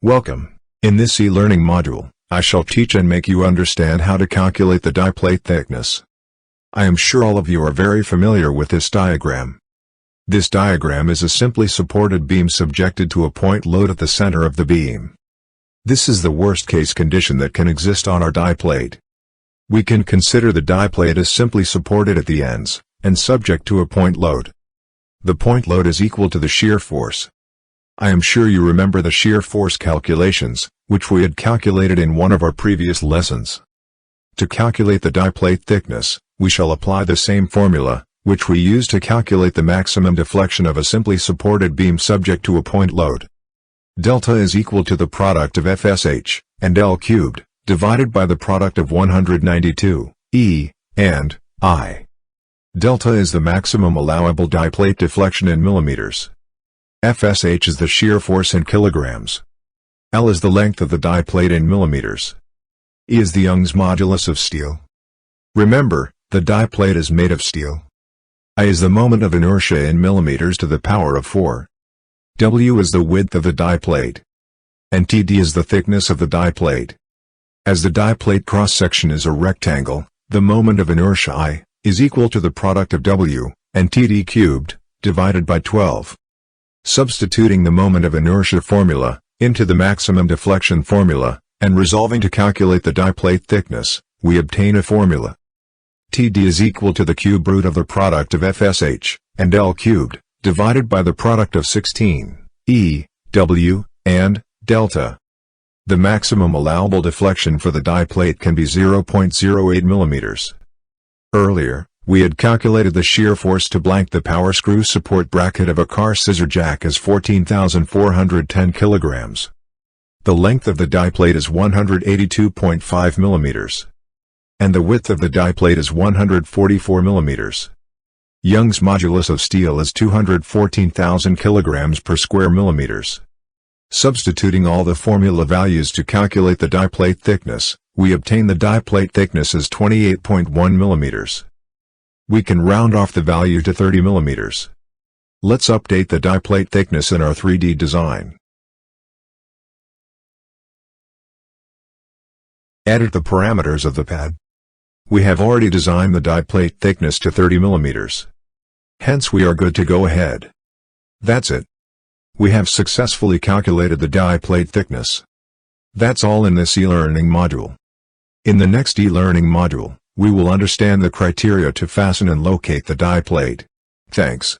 Welcome. In this e-learning module, I shall teach and make you understand how to calculate the die plate thickness. I am sure all of you are very familiar with this diagram. This diagram is a simply supported beam subjected to a point load at the center of the beam. This is the worst case condition that can exist on our die plate. We can consider the die plate as simply supported at the ends, and subject to a point load. The point load is equal to the shear force. I am sure you remember the shear force calculations, which we had calculated in one of our previous lessons. To calculate the die plate thickness, we shall apply the same formula, which we use to calculate the maximum deflection of a simply supported beam subject to a point load. Delta is equal to the product of FSH and L cubed, divided by the product of 192, E, and I. Delta is the maximum allowable die plate deflection in millimeters. FSH is the shear force in kilograms. L is the length of the die plate in millimeters. E is the Young's modulus of steel. Remember, the die plate is made of steel. I is the moment of inertia in millimeters to the power of 4. W is the width of the die plate. And TD is the thickness of the die plate. As the die plate cross-section is a rectangle, the moment of inertia I is equal to the product of W and TD cubed, divided by 12. Substituting the moment of inertia formula into the maximum deflection formula, and resolving to calculate the die plate thickness, we obtain a formula. TD is equal to the cube root of the product of FSH and L cubed, divided by the product of 16, E, W, and delta. The maximum allowable deflection for the die plate can be 0.08 millimeters. Earlier, we had calculated the shear force to blank the power screw support bracket of a car scissor jack as 14,410 kilograms. The length of the die plate is 182.5 millimeters. And the width of the die plate is 144 millimeters. Young's modulus of steel is 214,000 kilograms per square millimeters. Substituting all the formula values to calculate the die plate thickness, we obtain the die plate thickness as 28.1 millimeters. We can round off the value to 30 millimeters. Let's update the die plate thickness in our 3D design. Edit the parameters of the pad. We have already designed the die plate thickness to 30 millimeters. Hence we are good to go ahead. That's it. We have successfully calculated the die plate thickness. That's all in this e-learning module. In the next e-learning module, we will understand the criteria to fasten and locate the die plate. Thanks.